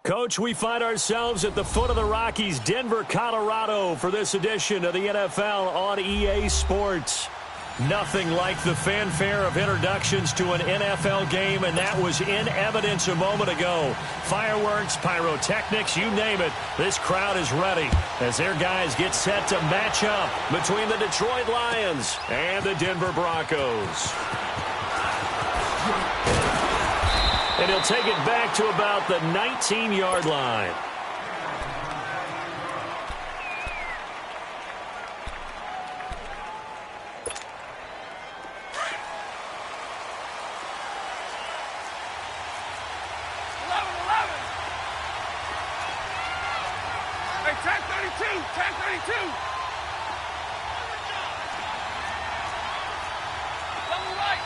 Coach, we find ourselves at the foot of the Rockies, Denver, Colorado, for this edition of the NFL on EA Sports. Nothing like the fanfare of introductions to an NFL game, and that was in evidence a moment ago. Fireworks, pyrotechnics, you name it. This crowd is ready as their guys get set to match up between the Detroit Lions and the Denver Broncos. And he'll take it back to about the 19-yard line. Hey, tag 32, tag 32. Double right.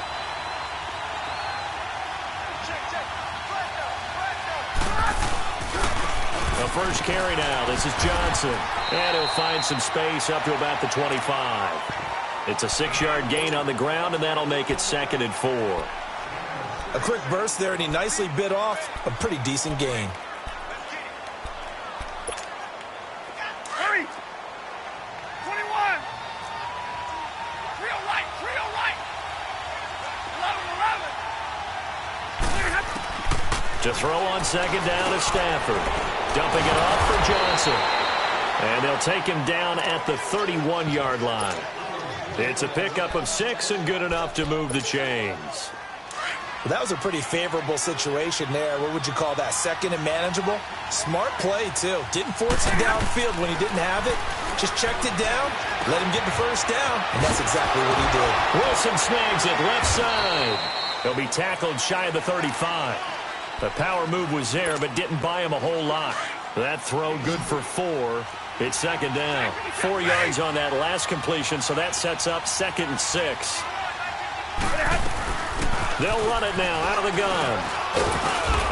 The first carry now. This is Johnson. And he'll find some space up to about the 25. It's a 6-yard gain on the ground, and that'll make it 2nd and 4. A quick burst there, and he nicely bit off a pretty decent gain. Hurry. 21. Trio right, trio right. 11. To throw on 2nd down is Stafford. Dumping it off for Johnson. And they'll take him down at the 31-yard line. It's a pickup of 6 and good enough to move the chains. Well, that was a pretty favorable situation there. What would you call that? 2nd and manageable? Smart play, too. Didn't force it downfield when he didn't have it. Just checked it down, let him get the first down, and that's exactly what he did. Wilson snags it left side. He'll be tackled shy of the 35. The power move was there, but didn't buy him a whole lot. That throw good for 4. It's 2nd down. 4 yards on that last completion, so that sets up 2nd and 6. They'll run it now out of the gun.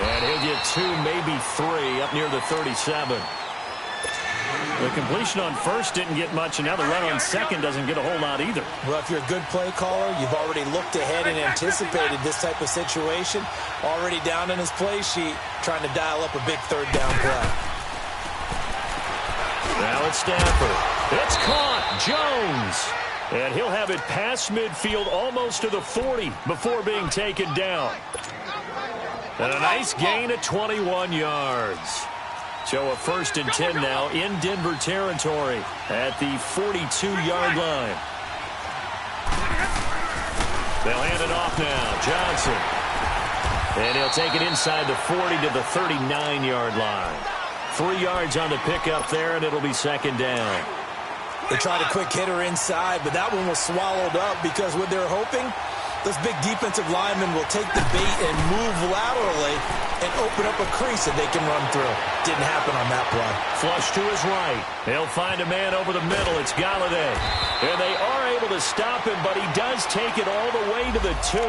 And he'll get 2, maybe 3, up near the 37. The completion on first didn't get much, and now the run on second doesn't get a whole lot either. Well, if you're a good play caller, you've already looked ahead and anticipated this type of situation. Already down in his play sheet, trying to dial up a big 3rd down play. Now it's Stafford. It's caught. Jones. And he'll have it past midfield almost to the 40 before being taken down. And a nice gain at 21 yards. So a 1st and 10 now in Denver territory at the 42-yard line. They'll hand it off now. Johnson. And he'll take it inside the 40 to the 39-yard line. 3 yards on the pickup there, and it'll be 2nd down. They tried a quick hitter inside, but that one was swallowed up because what they're hoping, those big defensive linemen will take the bait and move laterally and open up a crease that they can run through. Didn't happen on that play. Flush to his right. They'll find a man over the middle. It's Galladay. And they are able to stop him, but he does take it all the way to the 2.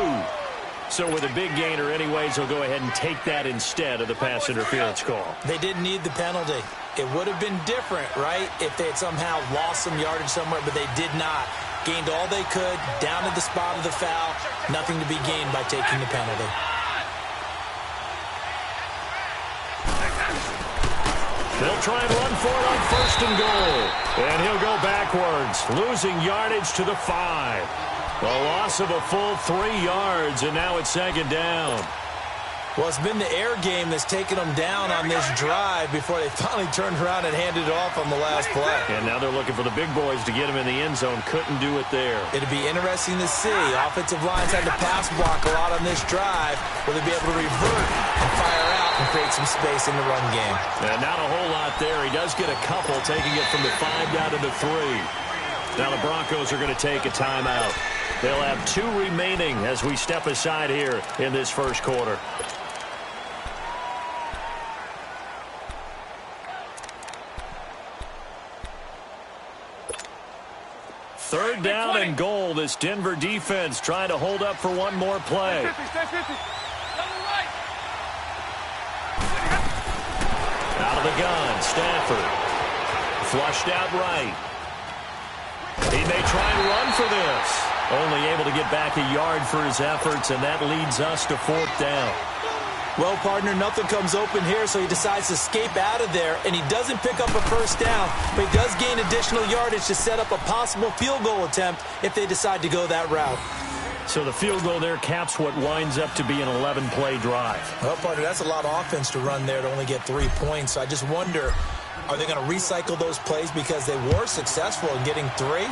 So with a big gainer anyways, they'll go ahead and take that instead of the pass interference call. They didn't need the penalty. It would have been different, right, if they had somehow lost some yardage somewhere, but they did not. Gained all they could, down at the spot of the foul. Nothing to be gained by taking the penalty. They'll try and run for it on 1st and goal. And he'll go backwards, losing yardage to the 5. A loss of a full 3 yards, and now it's 2nd down. Well, it's been the air game that's taken them down on this drive before they finally turned around and handed it off on the last play. And now they're looking for the big boys to get him in the end zone. Couldn't do it there. It'd be interesting to see. Offensive lines had to pass block a lot on this drive. Will they be able to revert and fire out and create some space in the run game? And not a whole lot there. He does get a couple, taking it from the 5 down to the 3. Now the Broncos are going to take a timeout. They'll have 2 remaining as we step aside here in this first quarter. Third down and goal. This Denver defense trying to hold up for one more play. Out of the gun, Stafford. Flushed out right. He may try and run for this. Only able to get back a yard for his efforts, and that leads us to 4th down. Well, partner, nothing comes open here, so he decides to escape out of there, and he doesn't pick up a first down, but he does gain additional yardage to set up a possible field goal attempt if they decide to go that route. So the field goal there caps what winds up to be an 11-play drive. Well, partner, that's a lot of offense to run there to only get 3 points. So I just wonder, are they going to recycle those plays because they were successful in getting 3?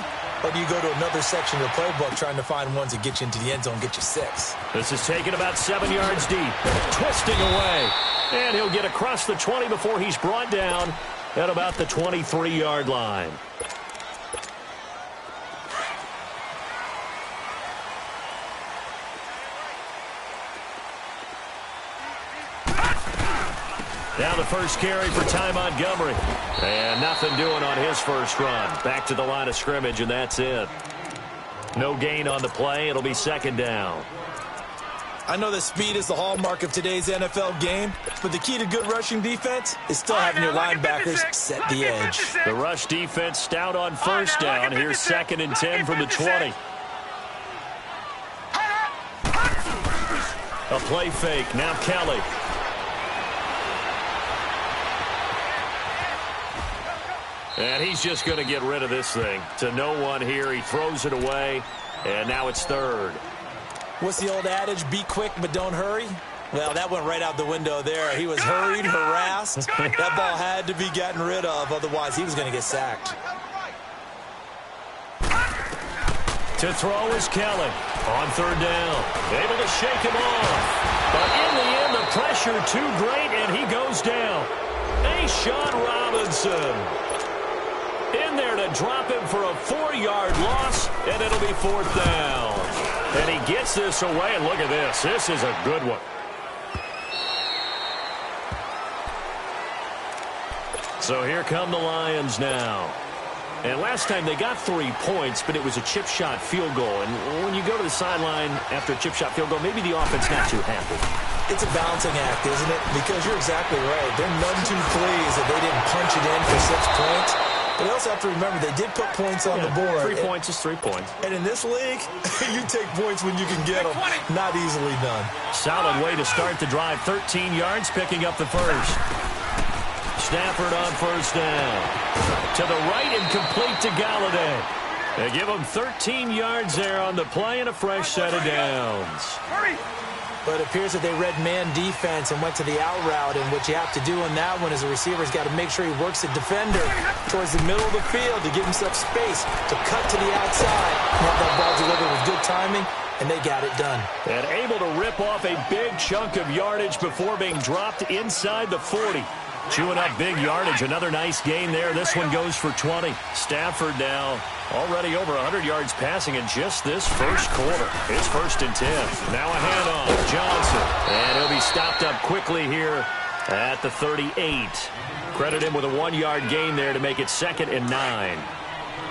Or do you go to another section of the playbook trying to find ones that get you into the end zone, get you 6? This is taken about 7 yards deep. Twisting away. And he'll get across the 20 before he's brought down at about the 23-yard line. Now the first carry for Ty Montgomery. And nothing doing on his first run. Back to the line of scrimmage, and that's it. No gain on the play. It'll be second down. I know that speed is the hallmark of today's NFL game, but the key to good rushing defense is still having your linebackers set the edge. The rush defense stout on first down. Here's 2nd and 10 from the 20. A play fake. Now Kelly. And he's just going to get rid of this thing. To no one here. He throws it away, and now it's 3rd. What's the old adage? Be quick, but don't hurry? Well, that went right out the window there. He was hurried, harassed. That ball had to be gotten rid of. Otherwise, he was going to get sacked. To throw is Kelly on 3rd down. Able to shake him off. But in the end, the pressure too great, and he goes down. A'Shawn Robinson in there to drop him for a 4-yard loss, and it'll be 4th down. And he gets this away, and look at this. This is a good one. So here come the Lions now. And last time they got 3 points, but it was a chip shot field goal. And when you go to the sideline after a chip shot field goal, maybe the offense not too happy. It's a balancing act, isn't it? Because you're exactly right. They're none too pleased that they didn't punch it in for 6 points. But you also have to remember they did put points on the board. 3 points is 3 points. And in this league, you take points when you can get them. Not easily done. Solid way to start the drive. 13 yards, picking up the first. Stafford on first down. To the right and complete to Galladay. They give him 13 yards there on the play and a fresh set of downs. Hurry! But it appears that they read man defense and went to the out route. And what you have to do on that one is the receiver's got to make sure he works the defender towards the middle of the field to give himself space to cut to the outside and have that ball delivered with good timing, and they got it done. And able to rip off a big chunk of yardage before being dropped inside the 40. Chewing up big yardage. Another nice gain there. This one goes for 20. Stafford now already over 100 yards passing in just this first quarter. It's 1st and 10. Now a handoff. Johnson. And he'll be stopped up quickly here at the 38. Credit him with a 1-yard gain there to make it 2nd and 9.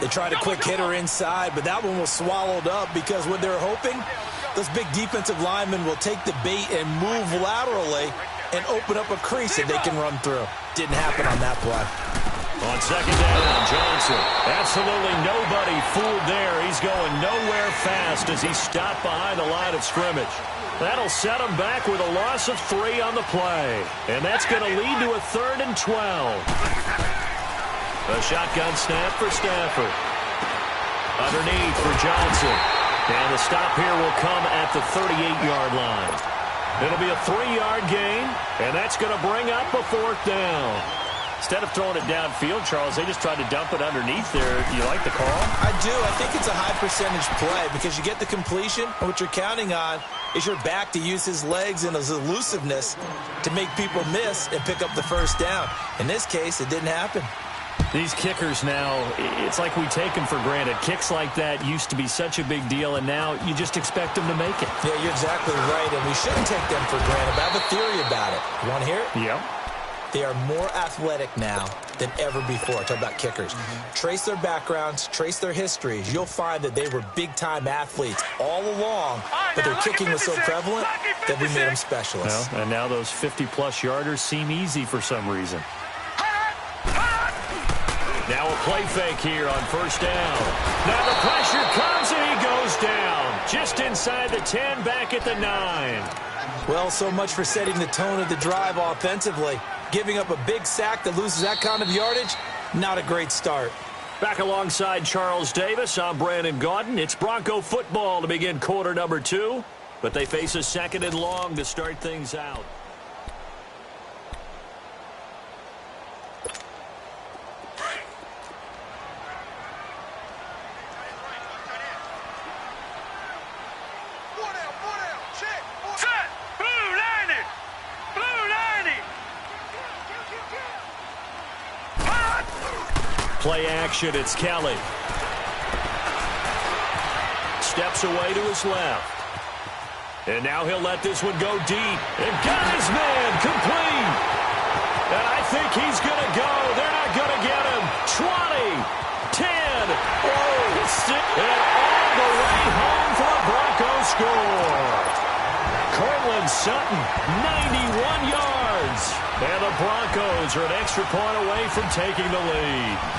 They tried a quick hitter inside, but that one was swallowed up because what they're hoping, those big defensive linemen will take the bait and move laterally and open up a crease that they can run through. Didn't happen on that play. On 2nd down, Johnson. Absolutely nobody fooled there. He's going nowhere fast as he stopped behind the line of scrimmage. That'll set him back with a loss of 3 on the play. And that's going to lead to a 3rd and 12. A shotgun snap for Stafford. Underneath for Johnson. And the stop here will come at the 38-yard line. It'll be a 3-yard gain, and that's going to bring up a 4th down. Instead of throwing it downfield, Charles, they just tried to dump it underneath there. Do you like the call? I do. I think it's a high percentage play because you get the completion, and what you're counting on is your back to use his legs and his elusiveness to make people miss and pick up the first down. In this case, it didn't happen. These kickers now, it's like we take them for granted. Kicks like that used to be such a big deal, and now you just expect them to make it. Yeah, you're exactly right, and we shouldn't take them for granted. But I have a theory about it. You want to hear it? Yeah. They are more athletic now than ever before. Talk about kickers. Trace their backgrounds, trace their histories. You'll find that they were big-time athletes all along, but their kicking was so prevalent that we made them specialists. Well, and now those 50-plus yarders seem easy for some reason. Now a play fake here on first down. Now the pressure comes and he goes down. Just inside the 10, back at the 9. Well, so much for setting the tone of the drive offensively. Giving up a big sack that loses that kind of yardage, not a great start. Back alongside Charles Davis, I'm Brandon Gaudin. It's Bronco football to begin quarter number 2, but they face a 2nd and long to start things out. Play action, it's Kelly. Steps away to his left. And now he'll let this one go deep. And got his man complete. And I think he's going to go. They're not going to get him. 20, 10, and all the way home for a Broncos score. Cortland Sutton, 91 yards. And the Broncos are an extra point away from taking the lead.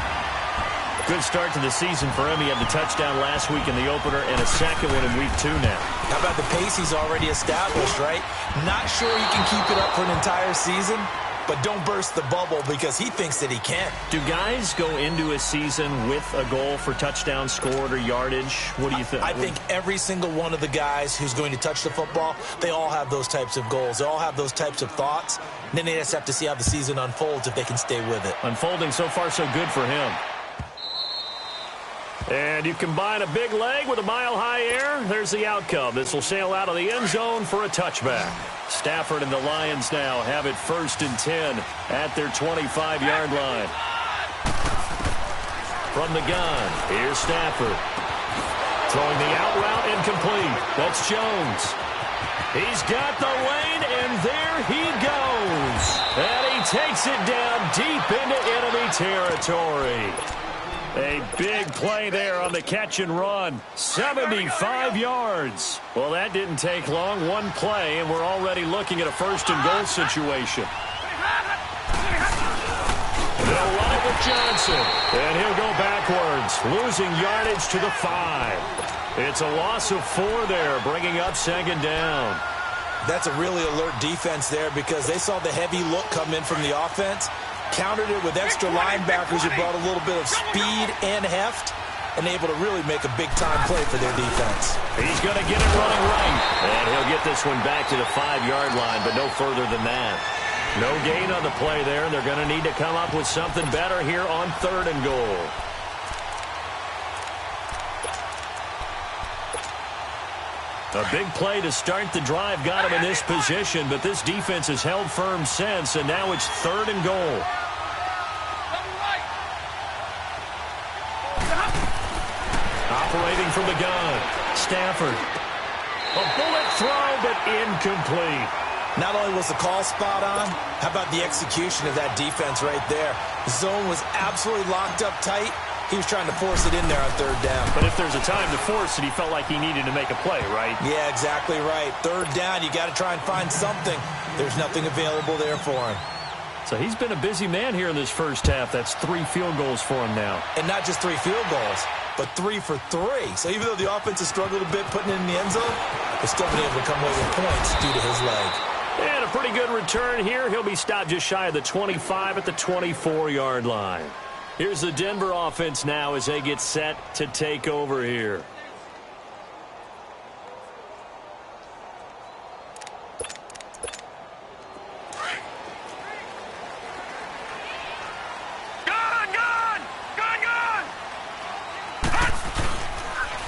Good start to the season for him. He had the touchdown last week in the opener and a second one in week 2 now. How about the pace he's already established, right? Not sure he can keep it up for an entire season, but don't burst the bubble because he thinks that he can. Do guys go into a season with a goal for touchdown scored or yardage? What do you think? I think every single one of the guys who's going to touch the football, they all have those types of goals. They all have those types of thoughts. And then they just have to see how the season unfolds if they can stay with it. Unfolding so far so good for him. And you combine a big leg with a mile-high air. There's the outcome. This will sail out of the end zone for a touchback. Stafford and the Lions now have it 1st and 10 at their 25-yard line. From the gun, here's Stafford. Throwing the out route incomplete. That's Jones. He's got the lane, and there he goes. And he takes it down deep into enemy territory. A big play there on the catch and run. 75 yards. Well, that didn't take long. One play, and we're already looking at a 1st and goal situation. They'll run it with Johnson. And he'll go backwards, losing yardage to the 5. It's a loss of 4 there, bringing up 2nd down. That's a really alert defense there because they saw the heavy look come in from the offense. Countered it with extra linebackers who brought a little bit of speed and heft and able to really make a big-time play for their defense. He's going to get it running right. And he'll get this one back to the 5-yard line, but no further than that. No gain on the play there. They're going to need to come up with something better here on 3rd and goal. A big play to start the drive got him in this position, but this defense has held firm since, and now it's 3rd and goal. Operating from the gun, Stafford. A bullet throw, but incomplete. Not only was the call spot on, how about the execution of that defense right there? The zone was absolutely locked up tight. He was trying to force it in there on 3rd down. But if there's a time to force it, he felt like he needed to make a play, right? Yeah, exactly right. 3rd down, you got to try and find something. There's nothing available there for him. So he's been a busy man here in this first half. That's 3 field goals for him now. And not just 3 field goals, but 3 for 3. So even though the offense has struggled a bit putting it in the end zone, they've still been able to come away with points due to his leg. And a pretty good return here. He'll be stopped just shy of the 25 at the 24-yard line. Here's the Denver offense now as they get set to take over here.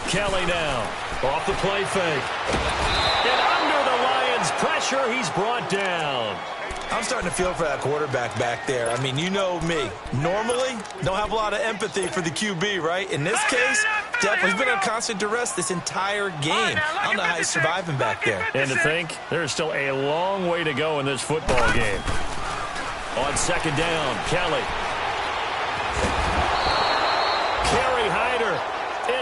Kelly now off the play fake. And under the Lions' pressure, he's brought down. I'm starting to feel for that quarterback back there. I mean, you know me. Normally, don't have a lot of empathy for the QB, right? In this case, definitely been on constant duress this entire game. I don't know how he's surviving back there. And to think, there's still a long way to go in this football game. On 2nd down, Kelly. Kerry Hyder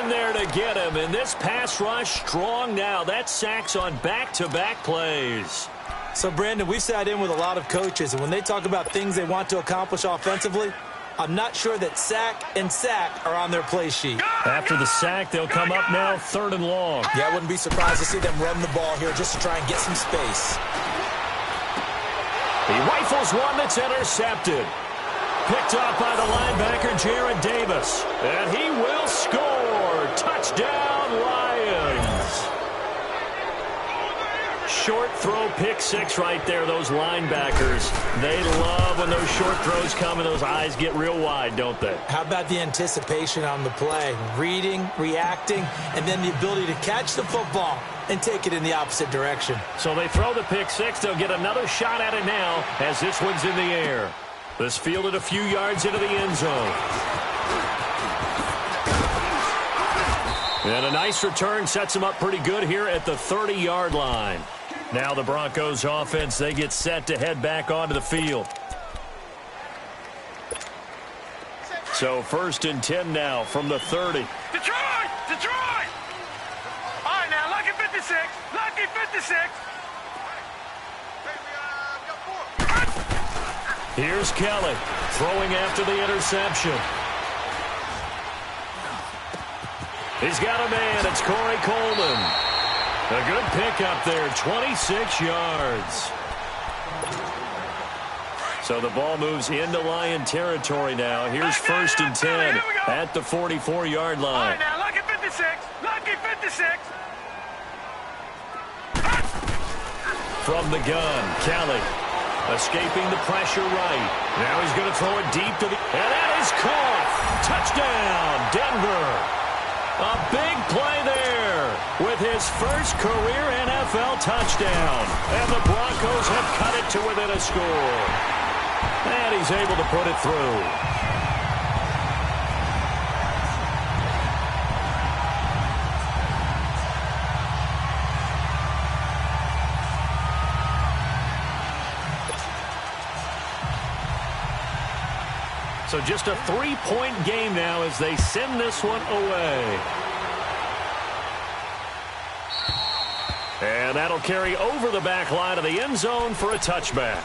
in there to get him. And this pass rush strong now. That's sacks on back-to-back plays. So, Brandon, we've sat in with a lot of coaches, and when they talk about things they want to accomplish offensively, I'm not sure that sack and sack are on their play sheet. After the sack, they'll come up now 3rd and long. Yeah, I wouldn't be surprised to see them run the ball here just to try and get some space. He rifles one that's intercepted. Picked off by the linebacker, Jared Davis. And he will score. Touchdown, Lions. Short throw, pick six right there, those linebackers. They love when those short throws come and those eyes get real wide, don't they? How about the anticipation on the play? Reading, reacting, and then the ability to catch the football and take it in the opposite direction. So they throw the pick six. They'll get another shot at it now as this one's in the air. This fielded a few yards into the end zone. And a nice return sets them up pretty good here at the 30-yard line. Now the Broncos offense, they get set to head back onto the field. So 1st and 10 now from the 30. Detroit! Detroit! All right, now, lucky 56. Lucky 56. Here's Kelly throwing after the interception. He's got a man. It's Corey Coleman. A good pickup there, 26 yards. So the ball moves into Lion territory now. Here's 1st and 10 at the 44-yard line. All right, now, lucky 56. Lucky 56. From the gun, Kelly escaping the pressure right. Now he's going to throw it deep to the... And that is caught. Touchdown, Denver. A big play there with his first career NFL touchdown. And the Broncos have cut it to within a score. And he's able to put it through. So just a 3-point game now as they send this one away. And that'll carry over the back line of the end zone for a touchback.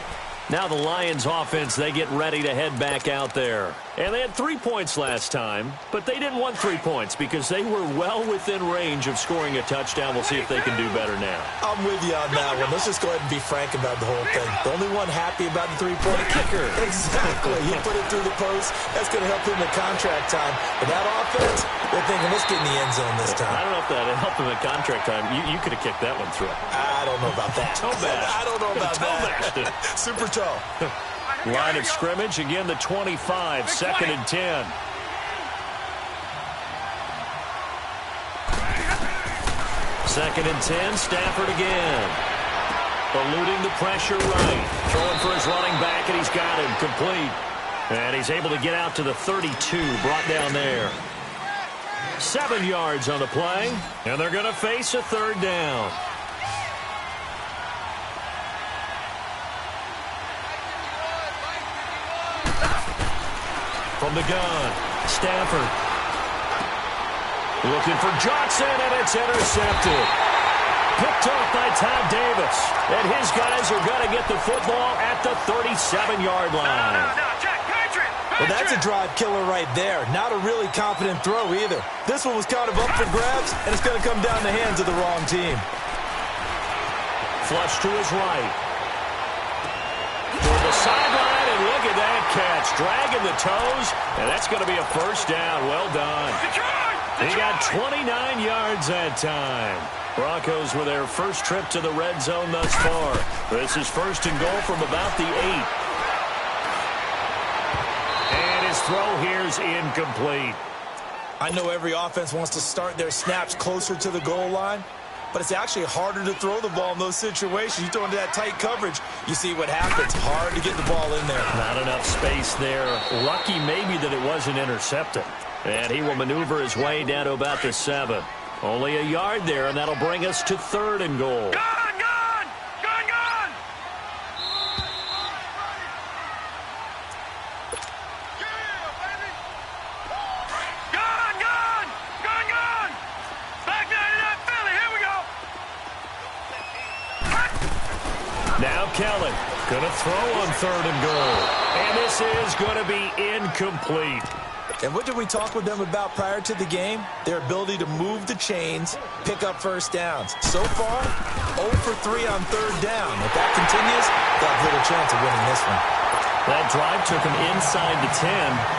Now the Lions offense, they get ready to head back out there. And they had 3 points last time, but they didn't want 3 points because they were well within range of scoring a touchdown. We'll see if they can do better now. I'm with you on that one. Let's just go ahead and be frank about the whole thing. The only one happy about the 3-point kicker. Exactly. He put it through the post. That's going to help him in contract time. But that offense, they're thinking, let's get in the end zone this time. I don't know if that helped him in contract time. You could have kicked that one through. I don't know about that. I don't know about that. Super toe. Line of scrimmage, again, the 25, 2nd and 10. Second and 10, Stafford again. Eluding the pressure right. Throwing for his running back, and he's got him complete. And he's able to get out to the 32, brought down there. 7 yards on the play, and they're going to face a 3rd down. From the gun, Stafford. Looking for Johnson, and it's intercepted. Picked off by Todd Davis. And his guys are going to get the football at the 37-yard line. No, Jack, Patriot. Well, that's a drive killer right there. Not a really confident throw either. This one was kind of up for grabs, and it's going to come down the hands of the wrong team. Flush to his right. For the sideline, and look at that catch. Dragging the toes, and that's going to be a 1st down. Well done. He got 29 yards that time. Broncos with their first trip to the red zone thus far. This is 1st and goal from about the 8. And his throw here is incomplete. I know every offense wants to start their snaps closer to the goal line, but it's actually harder to throw the ball in those situations. You throw into that tight coverage, you see what happens. Hard to get the ball in there. Not enough space there. Lucky maybe that it wasn't intercepted. And he will maneuver his way down to about the 7. Only a yard there, and that'll bring us to 3rd and goal. Gone! Back down to that Philly. Here we go. Now Kelly Going to throw on 3rd and goal. And this is going to be incomplete. And what did we talk with them about prior to the game? Their ability to move the chains, pick up first downs. So far, 0 for 3 on 3rd down. If that continues, they'll have little chance of winning this one. That drive took them inside the 10.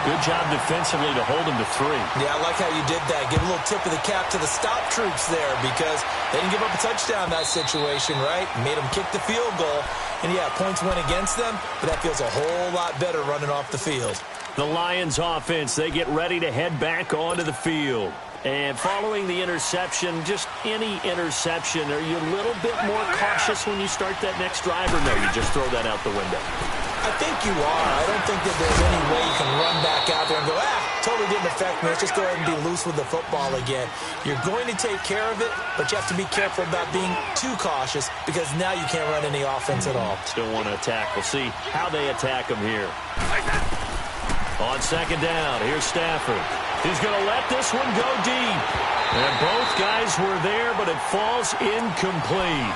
Good job defensively to hold them to 3. Yeah, I like how you did that. Give a little tip of the cap to the stop troops there because they didn't give up a touchdown in that situation, right? Made them kick the field goal. And, yeah, points went against them, but that feels a whole lot better running off the field. The Lions offense, they get ready to head back onto the field. And following the interception, just any interception, are you a little bit more cautious when you start that next drive, or no, you just throw that out the window? I think you are. I don't think that there's any way you can run back out there and go, totally didn't affect me. Let's just go ahead and be loose with the football again. You're going to take care of it, but you have to be careful about being too cautious because now you can't run any offense at all. Still want to attack. We'll see how they attack them here. On 2nd down, here's Stafford. He's going to let this one go deep. And both guys were there, but it falls incomplete.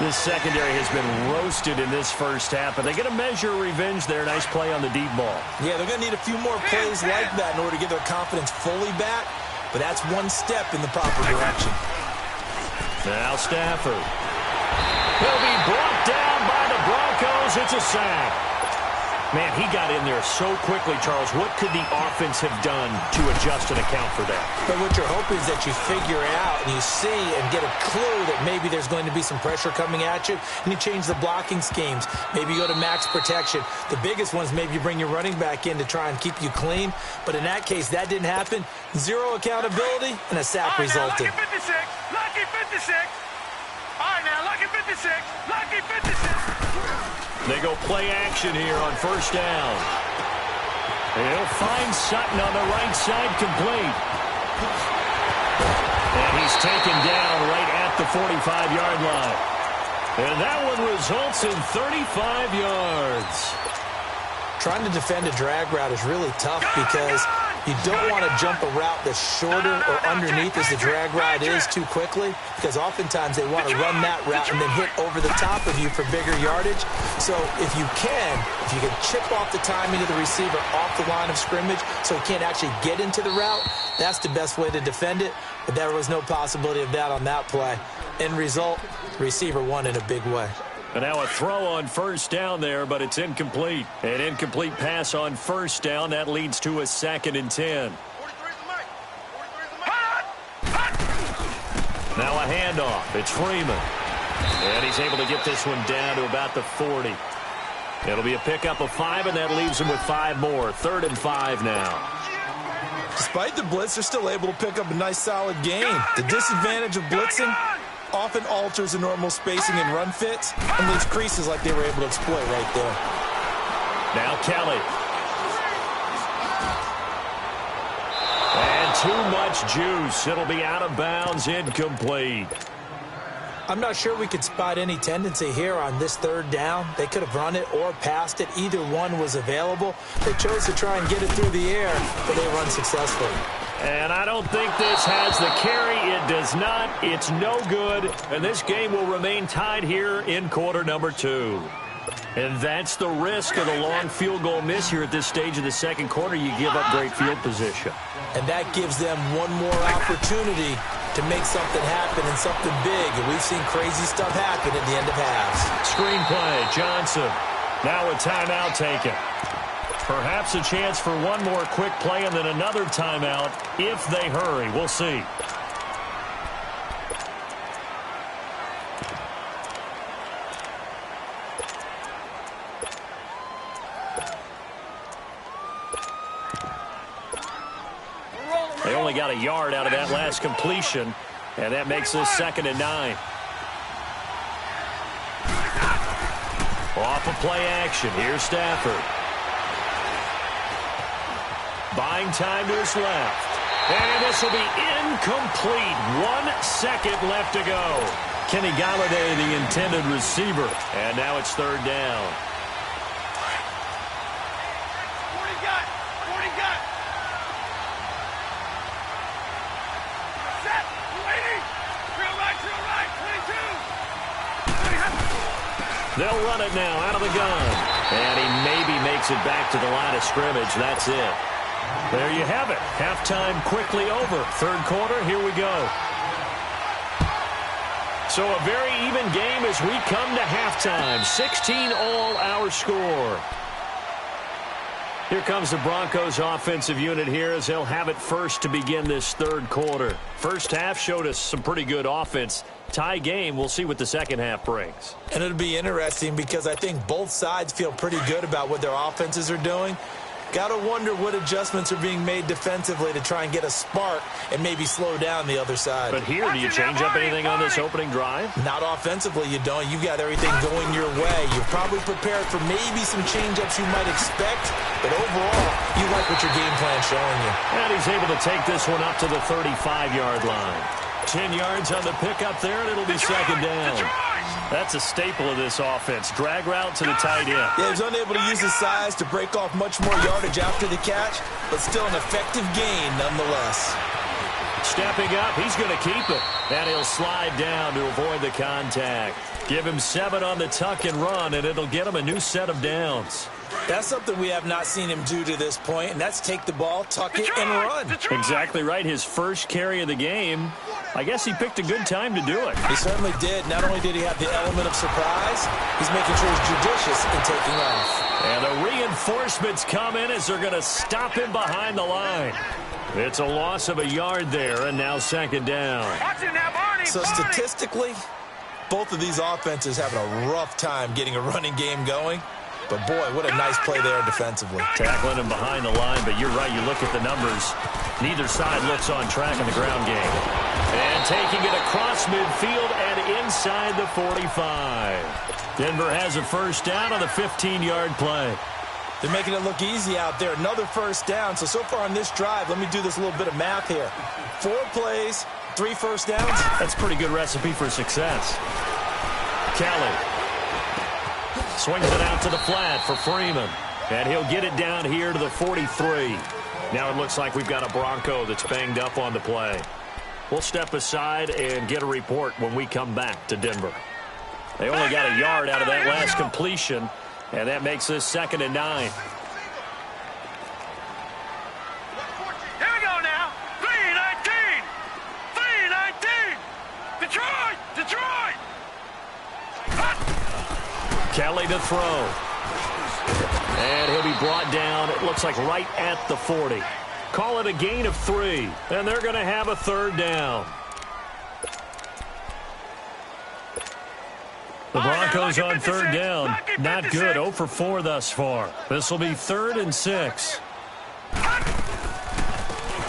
This secondary has been roasted in this first half, but they get a measure of revenge there. Nice play on the deep ball. Yeah, they're going to need a few more plays like that in order to get their confidence fully back, but that's one step in the proper direction. Now Stafford. He'll be brought down by the Broncos. It's a sack. Man, he got in there so quickly, Charles. What could the offense have done to adjust and account for that? But what you're hoping is that you figure out and you see and get a clue that maybe there's going to be some pressure coming at you, and you change the blocking schemes. Maybe you go to max protection. The biggest one is maybe you bring your running back in to try and keep you clean. But in that case, that didn't happen. Zero accountability, and a sack resulted. Lucky 56. Lucky 56. All right, now, lucky 56. Lucky 56. They go play action here on 1st down. He'll find Sutton on the right side, complete. And he's taken down right at the 45-yard line. And that one results in 35 yards. Trying to defend a drag route is really tough because you don't want to jump a route that's shorter or underneath as the drag route is too quickly, because oftentimes they want to run that route and then hit over the top of you for bigger yardage. So if you can chip off the timing of the receiver off the line of scrimmage so he can't actually get into the route, that's the best way to defend it. But there was no possibility of that on that play. End result, the receiver won in a big way. And now a throw on 1st down there, but it's incomplete. An incomplete pass on 1st down. That leads to a 2nd and 10. Now a handoff. It's Freeman. And he's able to get this one down to about the 40. It'll be a pickup of 5, and that leaves him with 5 more. 3rd and 5 now. Despite the blitz, they're still able to pick up a nice, solid gain. The disadvantage of blitzing often alters the normal spacing and run fits and leaves creases like they were able to exploit right there. Now Kelly. And too much juice. It'll be out of bounds, incomplete. I'm not sure we could spot any tendency here on this 3rd down. They could have run it or passed it. Either one was available. They chose to try and get it through the air, but they were unsuccessful. And I don't think this has the carry. It does not. It's no good. And this game will remain tied here in quarter number 2. And that's the risk of the long field goal miss here at this stage of the 2nd quarter. You give up great field position. And that gives them one more opportunity to make something happen and something big. And we've seen crazy stuff happen at the end of halves. Screenplay, Johnson. Now a timeout taken. Perhaps a chance for one more quick play and then another timeout if they hurry. We'll see. They only got a yard out of that last completion, and that makes this 2nd and 9. Off of play action. Here's Stafford. Buying time to his left. And this will be incomplete. 1 second left to go. Kenny Golladay, the intended receiver. And now it's 3rd down. 40 got. 40 got. Set. Waiting. Drill right. 22. They'll run it now out of the gun. And he maybe makes it back to the line of scrimmage. That's it. There you have it. Halftime quickly over. Third quarter, here we go. So a very even game as we come to halftime. 16 all our score. Here comes the Broncos offensive unit here as they'll have it first to begin this third quarter. First half showed us some pretty good offense. Tie game, we'll see what the second half brings. And it'll be interesting because I think both sides feel pretty good about what their offenses are doing. Got to wonder what adjustments are being made defensively to try and get a spark and maybe slow down the other side. But here, do you change up anything on this opening drive? Not offensively, you don't. You've got everything going your way. You're probably prepared for maybe some change-ups you might expect, but overall, you like what your game plan's showing you. And he's able to take this one up to the 35-yard line. 10 yards on the pickup there, and it'll be second down. That's a staple of this offense. Drag route to the tight end. Yeah, he's unable to use his size to break off much more yardage after the catch, but still an effective gain nonetheless. Stepping up, he's going to keep it. And he'll slide down to avoid the contact. Give him 7 on the tuck and run, and it'll get him a new set of downs. That's something we have not seen him do to this point, and that's take the ball, tuck it, and run. Exactly right. His first carry of the game. I guess he picked a good time to do it. He certainly did. Not only did he have the element of surprise, he's making sure he's judicious in taking off. And the reinforcements come in as they're going to stop him behind the line. It's a loss of a yard there, and now second down. So statistically, both of these offenses having a rough time getting a running game going. But, boy, what a nice play there defensively. Tackling him behind the line, but you're right. You look at the numbers. Neither side looks on track in the ground game. And taking it across midfield and inside the 45. Denver has a first down on the 15-yard play. They're making it look easy out there. Another first down. So far on this drive, let me do this little bit of math here. 4 plays, 3 first downs. That's a pretty good recipe for success. Kelly swings it out to the flat for Freeman. And he'll get it down here to the 43. Now it looks like we've got a Bronco that's banged up on the play. We'll step aside and get a report when we come back to Denver. They only got a yard out of that last completion, and that makes this 2nd and 9. Here we go now. 3-19. 3-19. Detroit. Detroit. Kelly to throw. And he'll be brought down, it looks like right at the 40. Call it a gain of 3, and they're going to have a third down. The Broncos on third down. Not good. 0 for 4 thus far. This will be 3rd and 6.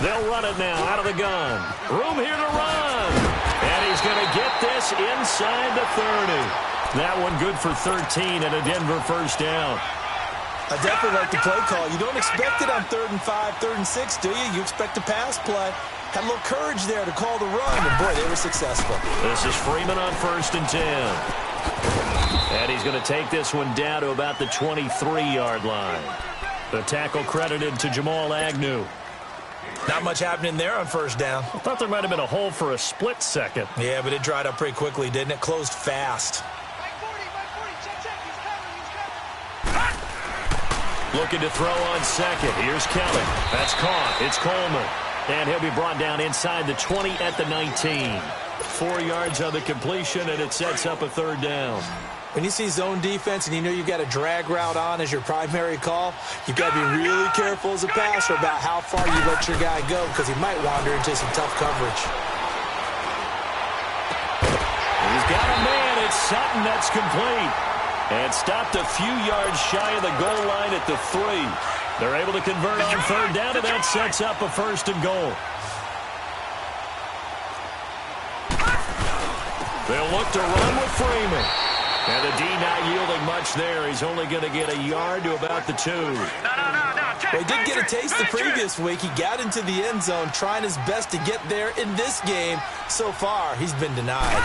They'll run it now out of the gun. Room here to run. And he's going to get this inside the 30. That one good for 13 and a Denver first down. I definitely like the play call. You don't expect it on 3rd and 5, 3rd and 6, do you? You expect a pass play. Had a little courage there to call the run, and boy, they were successful. This is Freeman on 1st and 10. And he's going to take this one down to about the 23-yard line. The tackle credited to Jamal Agnew. Not much happening there on first down. I thought there might have been a hole for a split second. Yeah, but it dried up pretty quickly, didn't it? Closed fast. Looking to throw on second. Here's Kelly. That's caught. It's Coleman. And he'll be brought down inside the 20 at the 19. 4 yards on the completion, and it sets up a third down. When you see zone defense and you know you've got a drag route on as your primary call, you've got to be really careful as a passer about how far you let your guy go because he might wander into some tough coverage. He's got a man. It's Sutton that's complete. And stopped a few yards shy of the goal line at the 3. They're able to convert on third down, and that sets up a 1st and goal. They'll look to run with Freeman. And the D not yielding much there. He's only going to get a yard to about the 2. Well, he did get a taste the previous week. He got into the end zone trying his best to get there in this game. So far, he's been denied.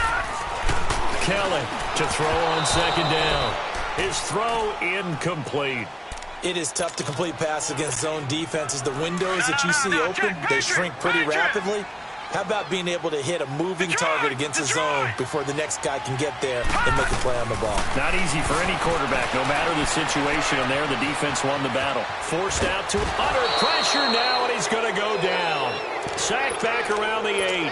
Kelly to throw on second down. His throw incomplete. It is tough to complete passes against zone defenses. The windows that you see open, they shrink pretty rapidly. How about being able to hit a moving target against the zone before the next guy can get there and make a play on the ball? Not easy for any quarterback, no matter the situation. And there, the defense won the battle. Forced out to under pressure now, and he's going to go down. Sacked back around the 8.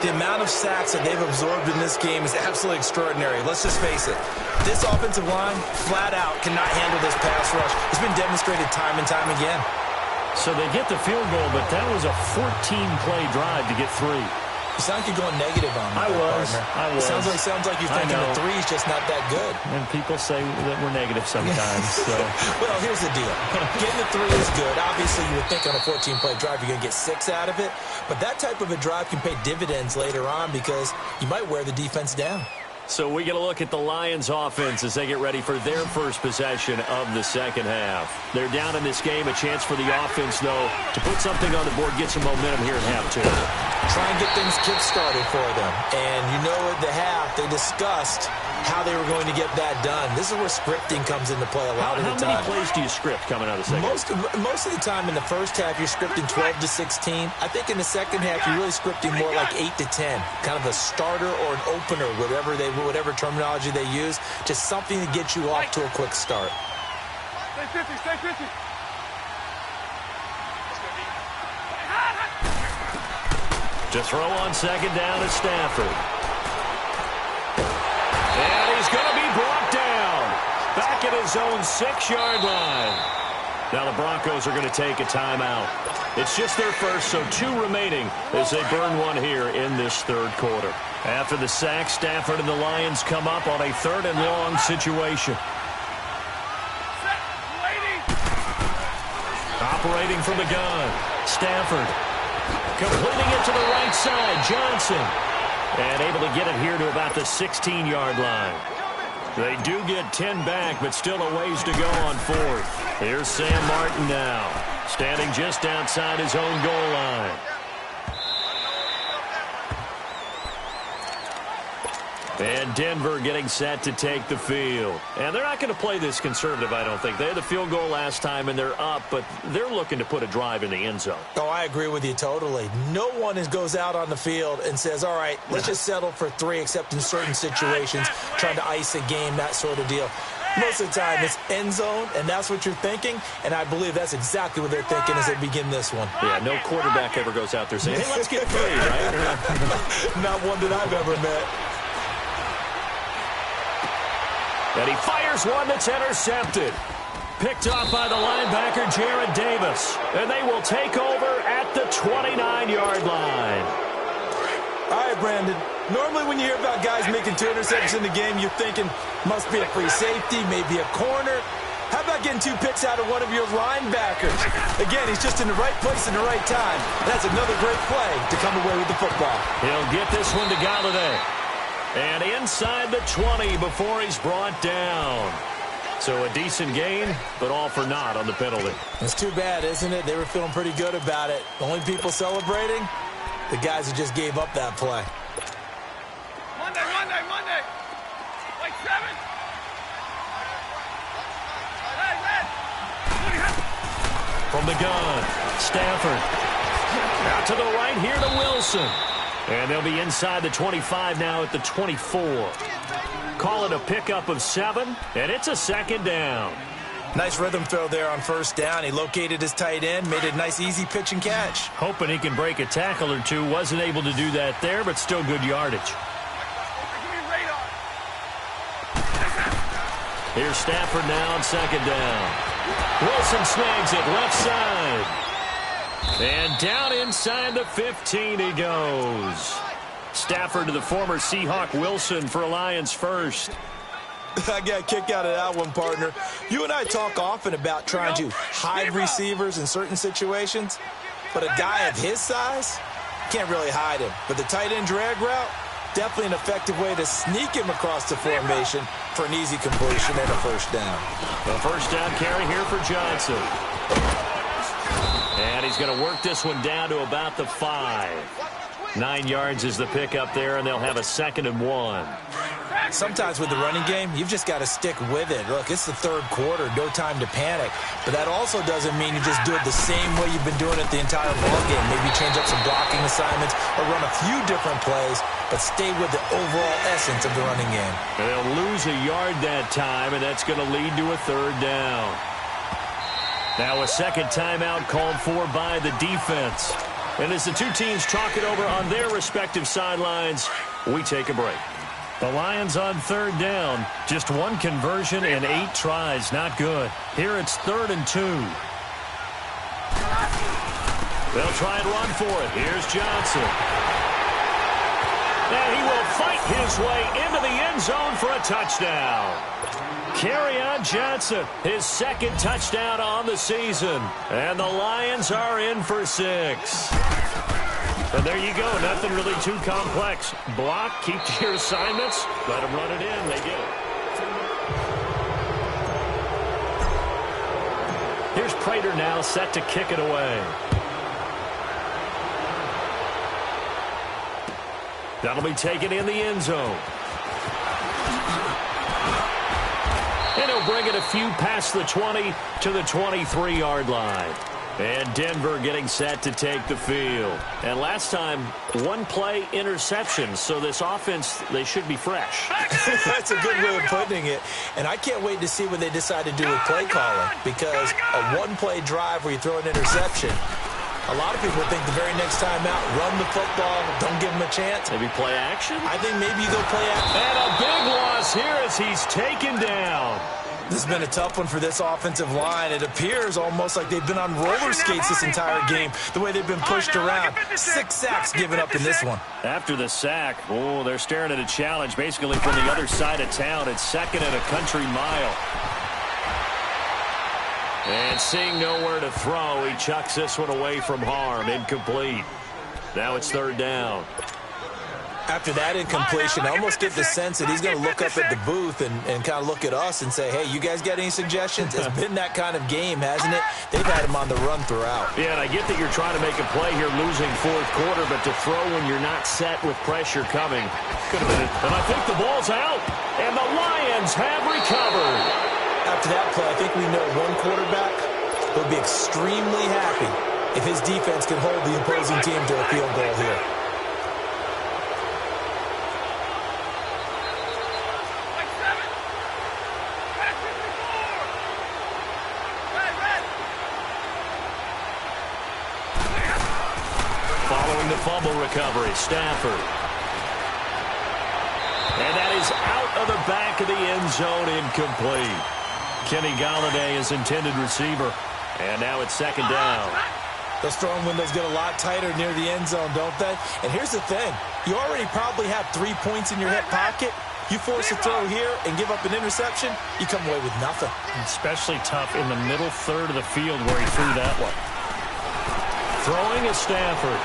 The amount of sacks that they've absorbed in this game is absolutely extraordinary. Let's just face it. This offensive line, flat out, cannot handle this pass rush. It's been demonstrated time and time again. So they get the field goal, but that was a 14-play drive to get 3. You sound like you're going negative on me. I was. Sounds like you're thinking the 3 is just not that good. And people say that we're negative sometimes. So. Well, here's the deal. Getting the 3 is good. Obviously, you would think on a 14-play drive you're going to get 6 out of it. But that type of a drive can pay dividends later on because you might wear the defense down. So we get a look at the Lions offense as they get ready for their first possession of the second half. They're down in this game. A chance for the offense, though, to put something on the board, get some momentum here in half 2. Try and get things kick-started for them. And you know at the half, they discussed how they were going to get that done. This is where scripting comes into play a lot of the time. How many plays do you script coming out of the second half? Most of the time in the first half, you're scripting 12 to 16. I think in the second half, you're really scripting more like 8 to 10. Kind of a starter or an opener, whatever terminology they use. Just something to get you off to a quick start. Stay 50, stay 50. To throw on second down is Stafford. And he's going to be brought down. Back at his own 6-yard line. Now the Broncos are going to take a timeout. It's just their first, so 2 remaining as they burn one here in this third quarter. After the sack, Stafford and the Lions come up on a 3rd and long situation. Operating from the gun, Stafford. Completing it to the right side, Johnson. And able to get it here to about the 16-yard line. They do get 10 back, but still a ways to go on 4th. Here's Sam Martin now, standing just outside his own goal line. And Denver getting set to take the field. And they're not going to play this conservative, I don't think. They had the field goal last time, and they're up, but they're looking to put a drive in the end zone. Oh, I agree with you totally. No one goes out on the field and says, all right, let's just settle for 3, except in certain situations, trying to ice a game, that sort of deal. Most of the time, it's end zone, and that's what you're thinking, and I believe that's exactly what they're thinking as they begin this one. Yeah, no quarterback ever goes out there saying, hey, let's get 3, right? Not one that I've ever met. And he fires one that's intercepted. Picked off by the linebacker, Jarrad Davis. And they will take over at the 29-yard line. All right, Brandon. Normally when you hear about guys making 2 interceptions in the game, you're thinking must be a free safety, maybe a corner. How about getting 2 picks out of one of your linebackers? Again, he's just in the right place in the right time. That's another great play to come away with the football. He'll get this one to Golladay. And inside the 20 before he's brought down. So a decent gain, but all for naught on the penalty. It's too bad, isn't it? They were feeling pretty good about it. The only people celebrating, the guys who just gave up that play. Monday. Like 7. From the gun, Stafford. Out to the right here to Wilson. And they'll be inside the 25 now at the 24. Call it a pickup of 7, and it's a 2nd down. Nice rhythm throw there on 1st down. He located his tight end, made a nice easy pitch and catch. Hoping he can break a tackle or 2. Wasn't able to do that there, but still good yardage. Here's Stafford now on 2nd down. Wilson snags it left side. And down inside the 15 he goes. Stafford to the former Seahawk Wilson for Lions first. I got a kick out of that one, partner. You and I talk often about trying to hide receivers in certain situations, but a guy of his size can't really hide him. But the tight end drag route, definitely an effective way to sneak him across the formation for an easy completion and a 1st down. The 1st down carry here for Johnson. And he's going to work this one down to about the 5. 9 yards is the pickup there, and they'll have a 2nd and 1. Sometimes with the running game, you've just got to stick with it. Look, it's the third quarter, no time to panic. But that also doesn't mean you just do it the same way you've been doing it the entire ballgame. Maybe change up some blocking assignments or run a few different plays, but stay with the overall essence of the running game. They'll lose a yard that time, and that's going to lead to a third down. Now a second timeout called for by the defense. And as the two teams talk it over on their respective sidelines, we take a break. The Lions on third down. Just one conversion in 8 tries. Not good. Here it's 3rd and 2. They'll try and run for it. Here's Johnson. And he will fight his way into the end zone for a touchdown. Kerryon Johnson, his 2nd touchdown on the season. And the Lions are in for 6. And there you go. Nothing really too complex. Block, keep to your assignments, let them run it in. They get it. Here's Prater now set to kick it away. That'll be taken in the end zone. And he'll bring it a few past the 20 to the 23-yard line. And Denver getting set to take the field. And last time, 1-play interception. So this offense, they should be fresh. That's a good way of putting it. And I can't wait to see what they decide to do with play calling. Because a 1-play drive where you throw an interception, a lot of people think the very next time out, run the football, don't give them a chance. Maybe play action? I think maybe you go play action. And a big loss here as he's taken down. This has been a tough one for this offensive line. It appears almost like they've been on roller skates this entire game, the way they've been pushed around. 6 sacks given up in this one. After the sack, they're staring at a challenge basically from the other side of town. It's 2nd and a country mile. And seeing nowhere to throw, he chucks this one away from harm. Incomplete. Now it's 3rd down. After that incompletion, I almost get the sense that he's going to look up at the booth and kind of look at us and say, hey, you guys got any suggestions? It's been that kind of game, hasn't it? They've had him on the run throughout. Yeah, and I get that you're trying to make a play here losing 4th quarter, but to throw when you're not set with pressure coming could have been it. And I think the ball's out, and the Lions have recovered. After that play, I think we know one quarterback will be extremely happy if his defense can hold the opposing team to a field goal here. Following the fumble recovery, Stafford. And that is out of the back of the end zone, incomplete. Kenny Golladay is intended receiver. And now it's 2nd down. Those throwing windows get a lot tighter near the end zone, don't they? And here's the thing. You already probably have 3 points in your hip pocket. You force a throw here and give up an interception, you come away with nothing. Especially tough in the middle third of the field where he threw that one. Throwing is Stafford.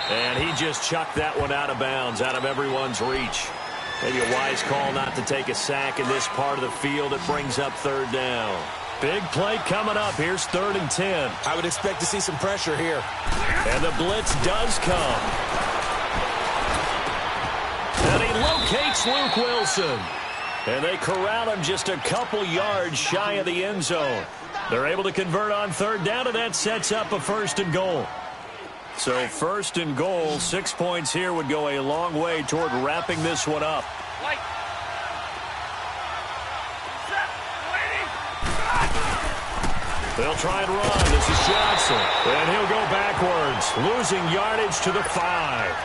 And he just chucked that one out of bounds, out of everyone's reach. Maybe a wise call not to take a sack in this part of the field. It brings up 3rd down. Big play coming up. Here's 3rd and 10. I would expect to see some pressure here. And the blitz does come. And he locates Luke Wilson. And they corral him just a couple yards shy of the end zone. They're able to convert on 3rd down, and that sets up a 1st and goal. So 1st and goal, 6 points here would go a long way toward wrapping this one up. They'll try and run. This is Johnson. And he'll go backwards, losing yardage to the 5.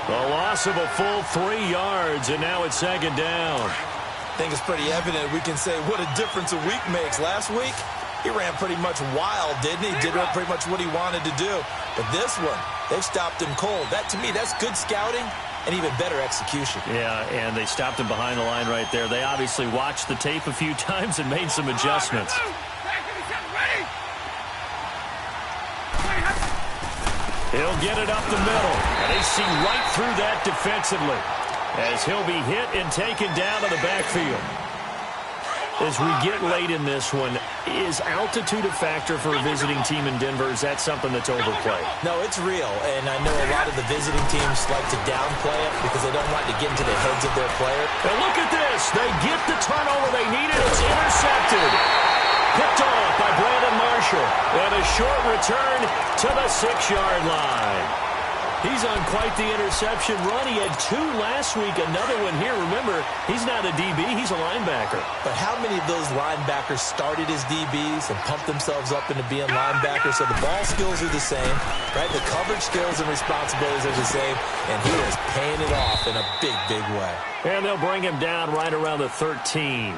The loss of a full 3 yards, and now it's 2nd down. I think it's pretty evident. We can say what a difference a week makes. Last week, he ran pretty much wild, didn't he? Did pretty much what he wanted to do. But this one, they've stopped him cold. That, to me, that's good scouting and even better execution. Yeah, and they stopped him behind the line right there. They obviously watched the tape a few times and made some adjustments. He'll get it up the middle, and they see right through that defensively as he'll be hit and taken down to the backfield. As we get late in this one, is altitude a factor for a visiting team in Denver? Is that something that's overplayed? No, it's real, and I know a lot of the visiting teams like to downplay it because they don't want to get into the heads of their player. And look at this. They get the turnover they needed. It's intercepted. Picked off by Brandon Marshall. And a short return to the 6-yard line. He's on quite the interception run. He had 2 last week, another one here. Remember, he's not a DB, he's a linebacker. But how many of those linebackers started as DBs and pumped themselves up into being linebackers? So the ball skills are the same, right? The coverage skills and responsibilities are the same, and he is paying it off in a big, big way. And they'll bring him down right around the 13.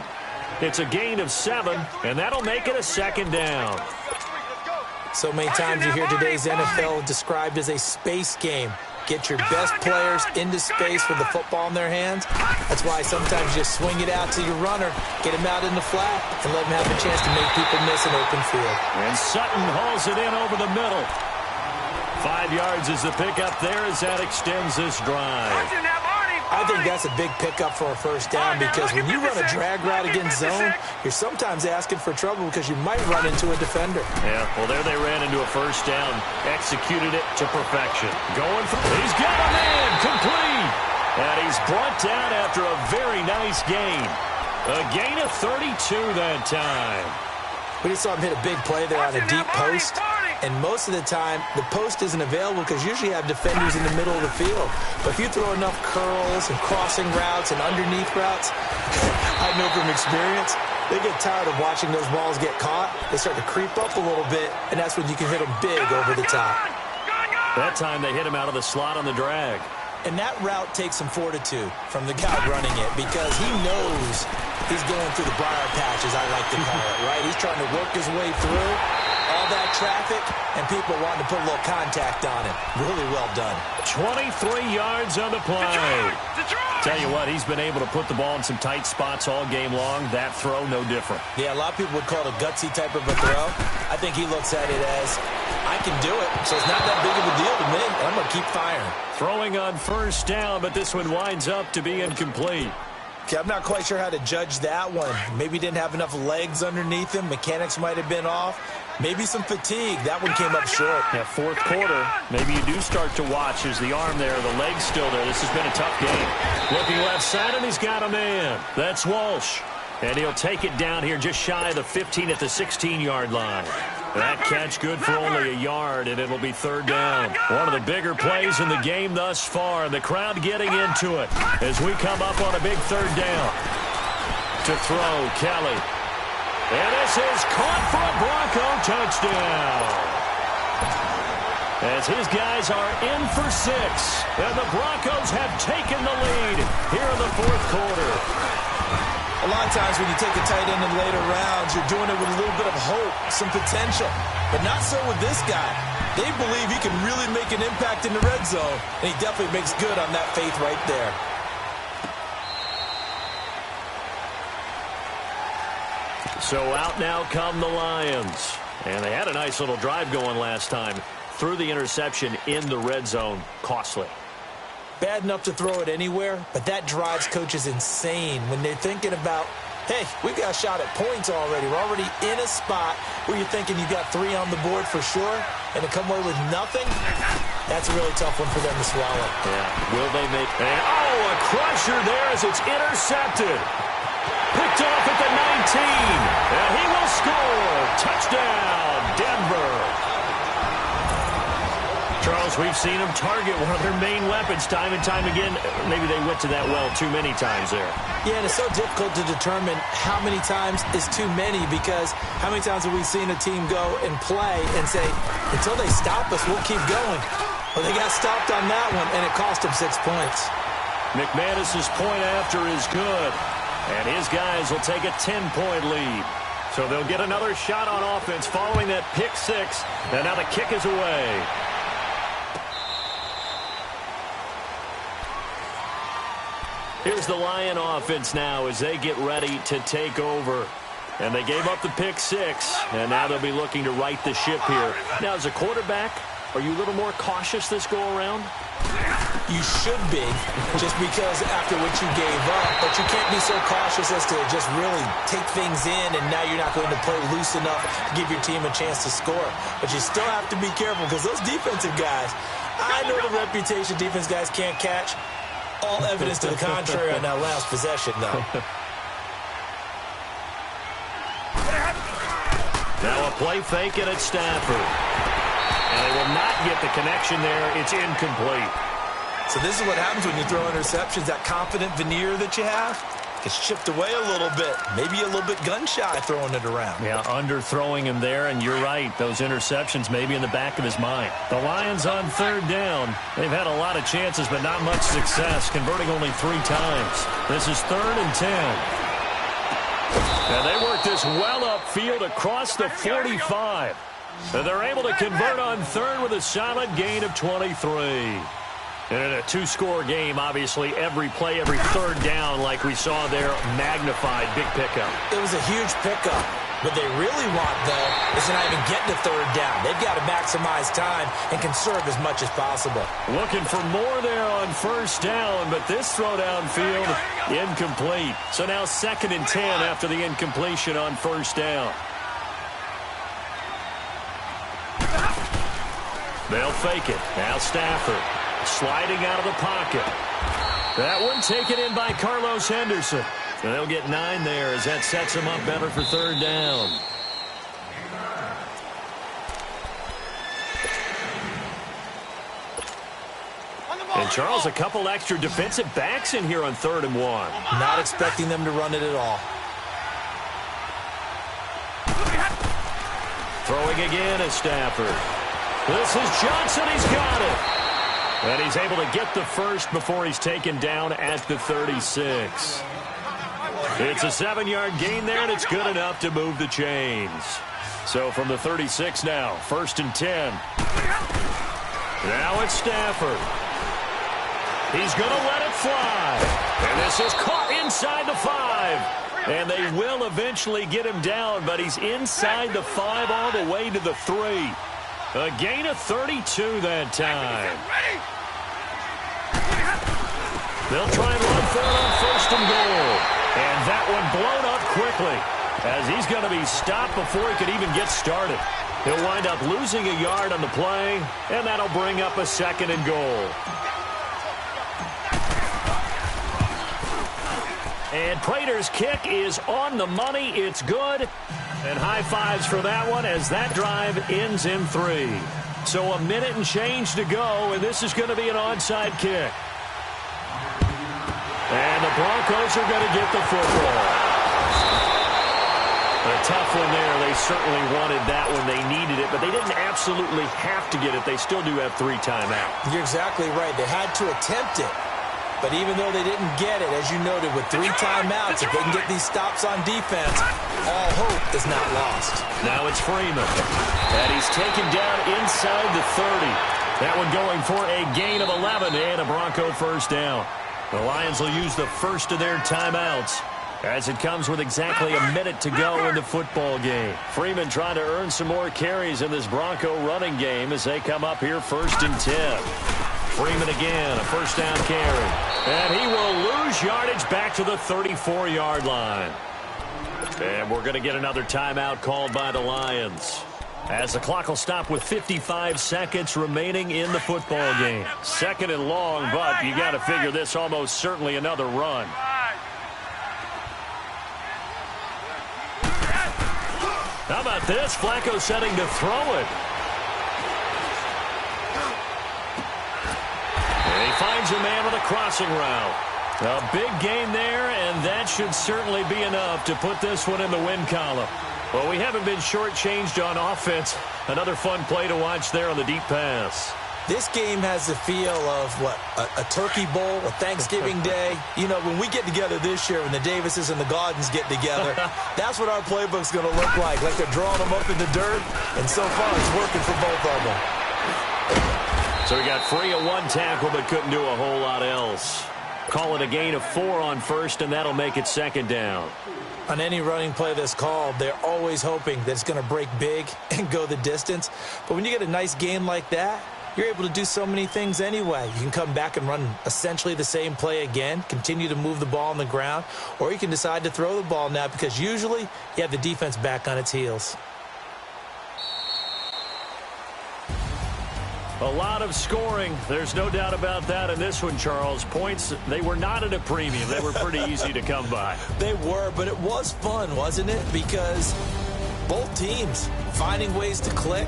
It's a gain of 7, and that'll make it a 2nd down. So many times you hear today's NFL described as a space game. Get your best players into space with the football in their hands. That's why sometimes you just swing it out to your runner, get him out in the flat, and let him have a chance to make people miss an open field. And Sutton hauls it in over the middle. 5 yards is the pickup there as that extends this drive. I think that's a big pickup for a first down because when you run a drag route against zone, you're sometimes asking for trouble because you might run into a defender. Yeah, well, there they ran into a first down, executed it to perfection. Going for he's got a man, complete. And he's brought down after a very nice gain. A gain of 32 that time. We just saw him hit a big play there on a deep post. And most of the time, the post isn't available because usually you have defenders in the middle of the field. But if you throw enough curls and crossing routes and underneath routes, I know from experience, they get tired of watching those balls get caught. They start to creep up a little bit, and that's when you can hit them big over the top. That time they hit him out of the slot on the drag. And that route takes some fortitude from the guy running it because he knows he's going through the briar patch, as I like to call it, right? He's trying to work his way through all that traffic, and people wanting to put a little contact on him. Really well done. 23 yards on the play. Tell you what, he's been able to put the ball in some tight spots all game long. That throw, no different. Yeah, a lot of people would call it a gutsy type of a throw. I think he looks at it as, I can do it, so it's not that big of a deal to me, and I'm going to keep firing. Throwing on first down, but this one winds up to be incomplete. Okay, I'm not quite sure how to judge that one. Maybe he didn't have enough legs underneath him. Mechanics might have been off. Maybe some fatigue. That one came up short. Yeah, 4th quarter. Maybe you do start to watch as the arm there, the leg's still there. This has been a tough game. Looking left side, and he's got a man. That's Walsh. And he'll take it down here just shy of the 15 at the 16-yard line. That catch good for only a yard, and it'll be 3rd down. One of the bigger plays in the game thus far, and the crowd getting into it as we come up on a big 3rd down. To throw, Kelly. And this is caught for a Bronco touchdown. As his guys are in for 6, and the Broncos have taken the lead here in the 4th quarter. A lot of times when you take a tight end in later rounds, you're doing it with a little bit of hope, some potential. But not so with this guy. They believe he can really make an impact in the red zone, and he definitely makes good on that faith right there. So out now come the Lions. And they had a nice little drive going last time. Threw the interception in the red zone. Costly. Bad enough to throw it anywhere, but that drives coaches insane when they're thinking about, hey, we've got a shot at points already. We're already in a spot where you're thinking you got 3 on the board for sure, and to come away with nothing, that's a really tough one for them to swallow. Yeah, will they make... And, a crusher there as it's intercepted. Picked off at the 19, and he will score. Touchdown, Denver. Charles, we've seen them target one of their main weapons time and time again. Maybe they went to that well too many times there. Yeah, and it's so difficult to determine how many times is too many because how many times have we seen a team go and play and say, until they stop us, we'll keep going. Well, they got stopped on that one, and it cost them 6 points. McManus's point after is good, and his guys will take a 10-point lead. So they'll get another shot on offense following that pick 6, and now the kick is away. Here's the Lion offense now as they get ready to take over. And they gave up the pick 6, and now they'll be looking to right the ship here. Now, as a quarterback, are you a little more cautious this go-around? You should be, just because after what you gave up. But you can't be so cautious as to just really take things in, and now you're not going to play loose enough to give your team a chance to score. But you still have to be careful, because those defensive guys, I know the reputation defense guys can't catch. All evidence to the contrary on that last possession, though. Now a play fake and it's Stafford. And they will not get the connection there. It's incomplete. So this is what happens when you throw interceptions. That confident veneer that you have gets chipped away a little bit. Maybe a little bit gun-shy throwing it around. Yeah, underthrowing him there, and you're right. Those interceptions may be in the back of his mind. The Lions on third down. They've had a lot of chances, but not much success, converting only 3 times. This is 3rd and 10. And they work this well upfield across the 45. And they're able to convert on third with a solid gain of 23. And in a 2-score game, obviously, every play, every third down, like we saw there, magnified. Big pickup. It was a huge pickup. What they really want, though, is to not even get to third down. They've got to maximize time and conserve as much as possible. Looking for more there on first down, but this throw downfield, incomplete. So now 2nd and 10 after the incompletion on first down. They'll fake it. Now Stafford sliding out of the pocket. That one taken in by Carlos Henderson. And they'll get 9 there as that sets him up better for third down. And Charles, a couple extra defensive backs in here on 3rd and 1. Not expecting them to run it at all. Throwing again is Stafford. This is Johnson. He's got it. And he's able to get the first before he's taken down at the 36. It's a 7-yard gain there, and it's good enough to move the chains. So from the 36 now, 1st and 10. Now it's Stafford. He's going to let it fly. And this is caught inside the 5. And they will eventually get him down, but he's inside the 5 all the way to the 3. A gain of 32 that time. They'll try and run for it on 1st and goal. And that one blown up quickly as he's going to be stopped before he could even get started. He'll wind up losing a yard on the play, and that'll bring up a 2nd and goal. And Prater's kick is on the money. It's good. And high fives for that one as that drive ends in 3. So a minute and change to go, and this is going to be an onside kick. And the Broncos are going to get the football. A tough one there. They certainly wanted that one. They needed it, but they didn't absolutely have to get it. They still do have 3 timeouts. You're exactly right. They had to attempt it. But even though they didn't get it, as you noted, with 3 timeouts, if they can get these stops on defense, all hope is not lost. Now it's Freeman. And he's taken down inside the 30. That one going for a gain of 11 and a Bronco first down. The Lions will use the first of their timeouts as it comes with exactly a minute to go in the football game. Freeman trying to earn some more carries in this Bronco running game as they come up here 1st and 10. Freeman again, a first down carry. And he will lose yardage back to the 34-yard line. And we're going to get another timeout called by the Lions, as the clock will stop with 55 seconds remaining in the football game. 2nd and long, but you got to figure this almost certainly another run. How about this? Flacco setting to throw it. And he finds a man with a crossing route. A big gain there, and that should certainly be enough to put this one in the win column. Well, we haven't been shortchanged on offense. Another fun play to watch there on the deep pass. This game has the feel of, what, a turkey bowl, a Thanksgiving Day. You know, when we get together this year, when the Davises and the Gaudens get together, that's what our playbook's going to look like they're drawing them up in the dirt, and so far it's working for both of them. So we got free of 1 tackle, but couldn't do a whole lot else. Call it a gain of 4 on first, and that'll make it 2nd down. On any running play that's called, they're always hoping that it's going to break big and go the distance. But when you get a nice gain like that, you're able to do so many things anyway. You can come back and run essentially the same play again, continue to move the ball on the ground, or you can decide to throw the ball now because usually you have the defense back on its heels. A lot of scoring. There's no doubt about that in this one, Charles. Points, they were not at a premium. They were pretty easy to come by. They were, but it was fun, wasn't it? Because both teams finding ways to click.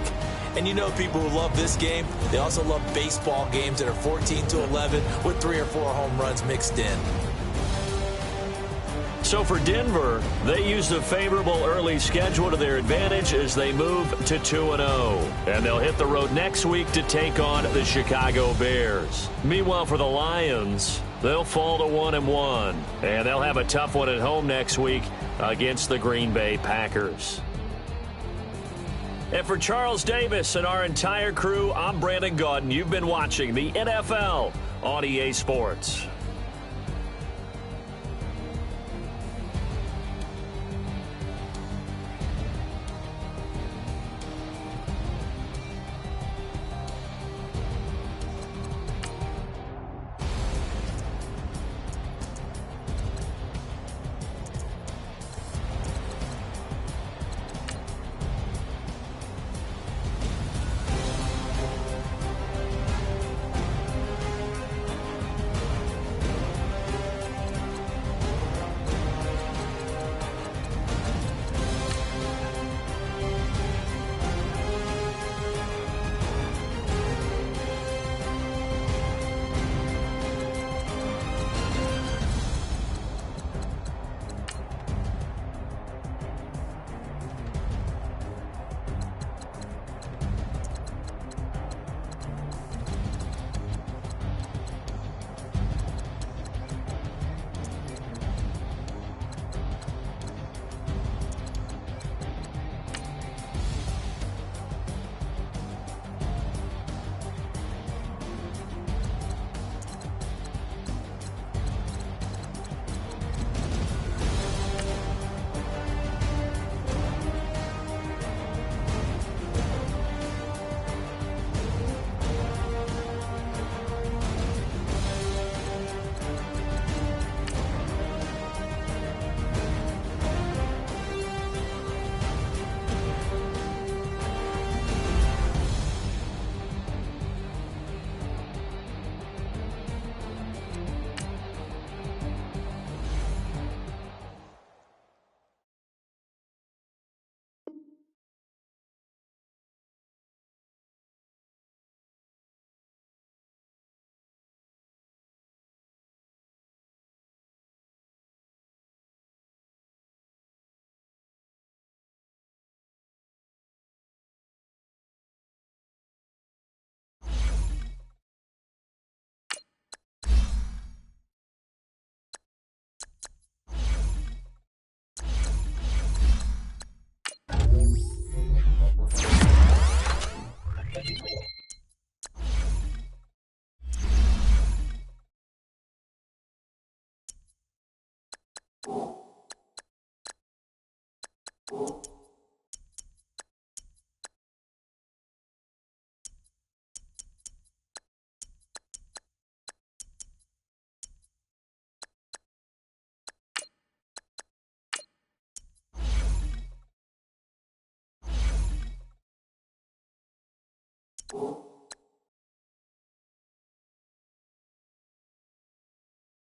And you know people who love this game, they also love baseball games that are 14-11 with 3 or 4 home runs mixed in. So for Denver, they used a favorable early schedule to their advantage as they move to 2-0. And they'll hit the road next week to take on the Chicago Bears. Meanwhile, for the Lions, they'll fall to 1-1. And they'll have a tough one at home next week against the Green Bay Packers. And for Charles Davis and our entire crew, I'm Brandon Gaudin. You've been watching the NFL on EA Sports. you